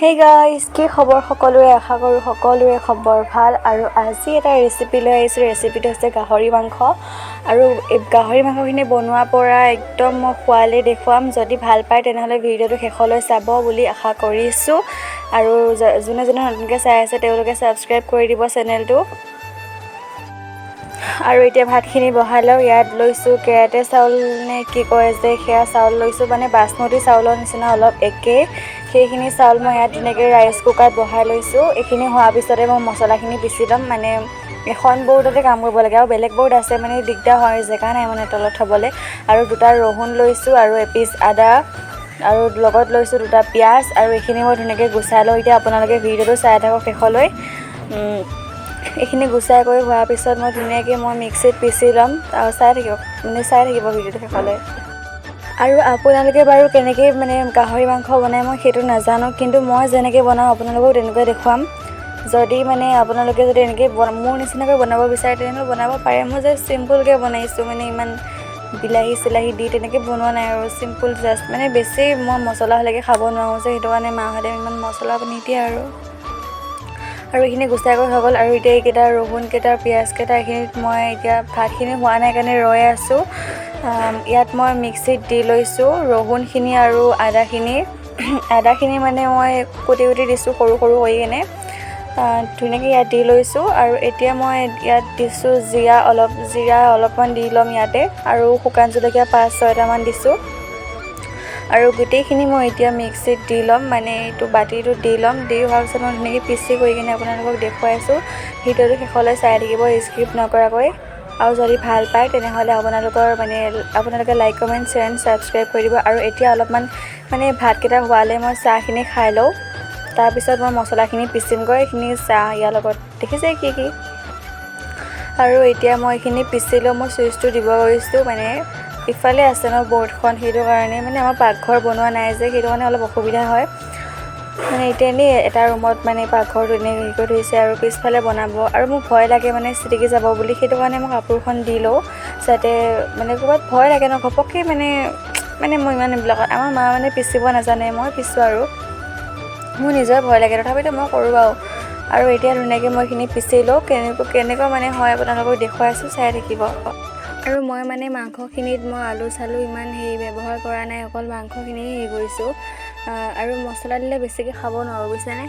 Hey guys, কি খবৰ সকলোৰে আশা কৰো সকলোৰে খবৰ ভাল আৰু আজি এটা ৰেচিপি লৈ আহিছো ৰেচিপিটো হৈছে গাহৰি মাংস আৰু এই গাহৰি মাংসখিনি বনোৱাৰ পৰা একদম মই খোৱালে দেখুৱাম যদি ভাল পায় তেনেহলে ভিডিওটো শেষলৈ চাব বুলি আশা কৰিছো আৰু যোনে নতুনকৈ চাই আছে তেওঁলোকে সাবস্ক্ৰাইব কৰি দিব চেনেলটো আৰু এতিয়া ভাতখিনি বহাই লওঁ ইয়াত লৈছো কেৰাতে চাউল নে কি কয় যে সেয়া চাউল লৈছো মানে বাসমতি চাউলৰ নিচিনা অলপ একে সেইখিনি চাউল মই ইয়াত ধুনীয়াকৈ ৰাইচ কুকাৰত বহাই লৈছোঁ এইখিনি হোৱাৰ পিছতে মই মছলাখিনি পিচি ল'ম মানে এখন বৰ্ডতে কাম কৰিব লাগে আৰু বেলেগ বৰ্ড আছে মানে দিগদাৰ হয় জেগা নাই মানে তলত থ'বলৈ আৰু দুটা ৰহুন লৈছোঁ আৰু এপিচ আদা আৰু লগত লৈছোঁ দুটা পিঁয়াজ আৰু এইখিনি মই ধুনীয়াকৈ গুচাই লওঁ এতিয়া আপোনালোকে ভিডিঅ'টো চাই থাকক শেষলৈ এইখিনি গুচাই কৰি হোৱাৰ পিছত মই ধুনীয়াকৈ মিক্সিত পিচি ল'ম আৰু চাই থাকিব ভিডিঅ'টো শেষলৈ আৰু আপোনালোকে বাৰু কেনেকৈ মানে গাহৰি মাংস বনাই মই সেইটো নাজানো কিন্তু মই যেনেকৈ বনাওঁ আপোনালোকক তেনেকৈ দেখুৱাম যদি মানে আপোনালোকে যদি এনেকৈ মোৰ নিচিনাকৈ বনাব বিচাৰে তেনেহ'লে বনাব পাৰে মই জাষ্ট চিম্পুলকৈ বনাইছোঁ মানে ইমান বিলাহী চিলাহী দি তেনেকৈ বনোৱা নাই আৰু চিম্পুল জাষ্ট মানে বেছি মই মছলা হ'লেকৈ খাব নোৱাৰোঁ যে সেইটো কাৰণে মাহঁতে ইমান মছলা নিদিয়ে আৰু এইখিনি গুচাই কৰি হৈ গ'ল আৰু এতিয়া এইকেইটা ৰহুনকেইটা পিঁয়াজকেইটা এইখিনিত মই এতিয়া ভাতখিনি হোৱা নাই কাৰণে ৰৈ আছোঁ ইয়াত মই মিক্সিত দি লৈছোঁ ৰহুনখিনি আৰু আদাখিনি মানে মই কুটি দিছোঁ সৰু কৰি কিনে ধুনীয়াকৈ ইয়াত দি লৈছোঁ আৰু এতিয়া মই ইয়াত দিছোঁ জিৰা অলপমান দি ল'ম ইয়াতে আৰু শুকান জলকীয়া 5-6টামান দিছোঁ আৰু গোটেইখিনি মই এতিয়া মিক্সিত দি ল'ম মানে এইটো বাতিটো দি ল'ম দি হোৱাৰ পিছত মই ধুনীয়াকৈ পিচি কৰি কিনে আপোনালোকক দেখুৱাই আছোঁ ভিডিঅ'টো শেষলৈ চাই থাকিব স্কিপ নকৰাকৈ আৰু যদি ভাল পায় তেনেহ'লে আপোনালোকে like comment share and subscribe কৰি দিব আৰু এতিয়া অলপমান মানে ভাতকেইটা হোৱালে মই চাহখিনি খাই লওঁ তাৰপিছত মই মছলাখিনি পিচিমগৈ এইখিনি চাহ ইয়াৰ লগত দেখিছে কি আৰু এতিয়া মই এইখিনি পিচি লওঁ মই চুইচটো দিব গৈছোঁ মানে ইফালে আছে ন বৰ্ডখন সেইটো কাৰণে মানে আমাৰ পাকঘৰ বনোৱা নাই যে সেইটো কাৰণে অলপ অসুবিধা হয় মানে এতিয়া এনেই এটা ৰুমত মানে পাকঘৰটো এনেই হেৰি কৰি থৈছে আৰু পিছফালে বনাব আৰু মোক ভয় লাগে মানে ছিটিকি যাব বুলি সেইটো কাৰণে মই কাপোৰখন দি লওঁ যাতে মানে ক'ৰবাত ভয় লাগে ন ঘপককৈ মানে মই ইমান এইবিলাকত আমাৰ মা মানে পিচিব নাজানে মই পিছোঁ আৰু মোৰ নিজৰ ভয় লাগে তথাপিতো মই কৰোঁ আৰু এতিয়া ধুনীয়াকৈ মই এইখিনি পিচি লওঁ কেনেকুৱা মানে হয় আপোনালোকক দেখুৱাই আছোঁ চাই থাকিব আৰু মই মানে মাংসখিনিত মই আলু চালু ইমান ব্যৱহাৰ কৰা নাই অকল মাংসখিনি কৰিছোঁ আৰু মছলা দিলে বেছিকৈ খাব নোৱাৰোঁ বুজিছেনে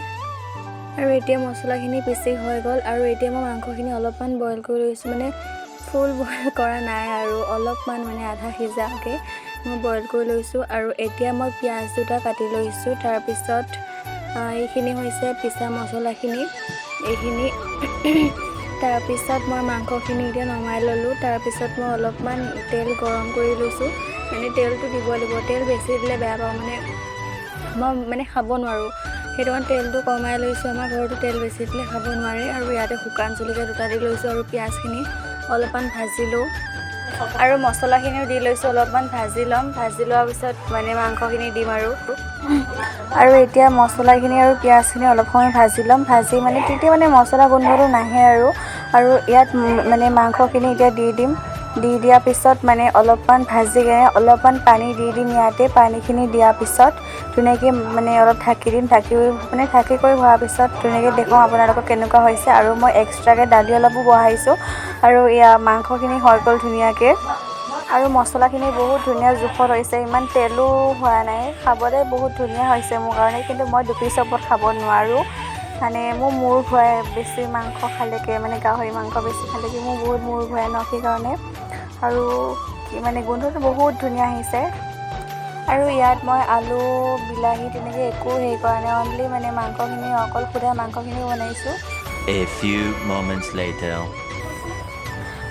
আৰু এতিয়া মছলাখিনি পিচি হৈ গ'ল আৰু এতিয়া মই মাংসখিনি অলপমান বইল কৰি লৈছোঁ মানে ফুল বইল কৰা নাই আৰু অলপমান মানে আধা সিজাকৈ মই বইল কৰি লৈছোঁ আৰু এতিয়া মই পিঁয়াজ দুটা কাটি লৈছোঁ তাৰপিছত এইখিনি হৈছে পিছা মছলাখিনি এইখিনি তাৰপিছত মই মাংসখিনি এতিয়া নমাই ল'লোঁ তাৰপিছত মই অলপমান তেল গৰম কৰি লৈছোঁ মানে তেলটো দিব লাগিব তেল বেছি দিলে বেয়া পাওঁ মানে মই মানে খাব নোৱাৰোঁ সেইটো কাৰণে তেলটো কমাই লৈছোঁ আমাৰ ঘৰতো তেল বেছি দিলে খাব নোৱাৰে আৰু ইয়াতে শুকান জলকীয়া দুটা দি লৈছোঁ আৰু পিঁয়াজখিনি অলপমান ভাজি লওঁ আৰু মছলাখিনিও দি লৈছোঁ অলপমান ভাজি লোৱাৰ পিছত মানে মাংসখিনি দিম আৰু এতিয়া মছলাখিনি আৰু পিঁয়াজখিনি অলপ সময় ভাজি ল'ম ভাজি মানে তেতিয়া মানে মছলা গোন্ধটো নাহে আৰু ইয়াত মানে মাংসখিনি এতিয়া দি দিম দি দিয়াৰ পিছত মানে অলপমান ভাজি কিনে অলপমান পানী দি দিম ইয়াতে পানীখিনি দিয়াৰ পিছত ধুনীয়াকৈ মানে অলপ ঢাকি দিম ঢাকি কৰি হোৱাৰ পিছত ধুনীয়াকৈ দেখুৱাম আপোনালোকক কেনেকুৱা হৈছে আৰু মই এক্সট্ৰাকৈ দালি অলপো বহাইছোঁ আৰু মাংসখিনি হৈ গ'ল ধুনীয়াকৈ আৰু মছলাখিনি বহুত ধুনীয়া জোখত হৈছে ইমান তেলো হোৱা নাই খাবলৈ বহুত ধুনীয়া হৈছে মোৰ কাৰণে কিন্তু মই দুপিচ ওপৰত খাব নোৱাৰোঁ মানে মোৰ মূৰ ঘূৰাই বেছি মাংস খালেকৈ মানে গাহৰি মাংস বেছি খালেকৈ মোৰ বহুত মূৰ ঘূৰাই ন সেইকাৰণে আৰু মানে গোন্ধটো বহুত ধুনীয়া আহিছে আৰু ইয়াত মই আলু বিলাহী তেনেকৈ একো কৰা নাই অনলি মানে মাংসখিনি অকল সুধা মাংসখিনি বনাইছোঁ A few moments later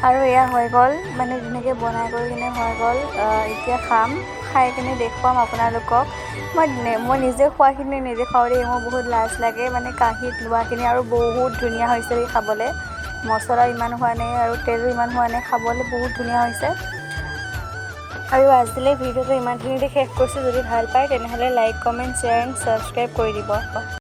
আৰু এয়া হৈ গ'ল মানে ধুনীয়াকৈ বনাই কৰি কিনে হৈ গ'ল এতিয়া খাই কিনে দেখুৱাম আপোনালোকক মই নিজে খোৱাখিনি নিজে খাওঁ দেই মোৰ বহুত লাজ লাগে মানে কাঁহীত লোৱাখিনি আৰু বহুত ধুনীয়া হৈছে খাবলৈ মছলা ইমান হোৱা নাই আৰু তেলো ইমান হোৱা নাই খাবলৈ বহুত ধুনীয়া হৈছে আৰু আজিলৈ ভিডিঅ'টো ইমানখিনিতে শেষ কৰিছোঁ যদি ভাল পায় তেনেহ'লে like comment share and subscribe কৰি দিব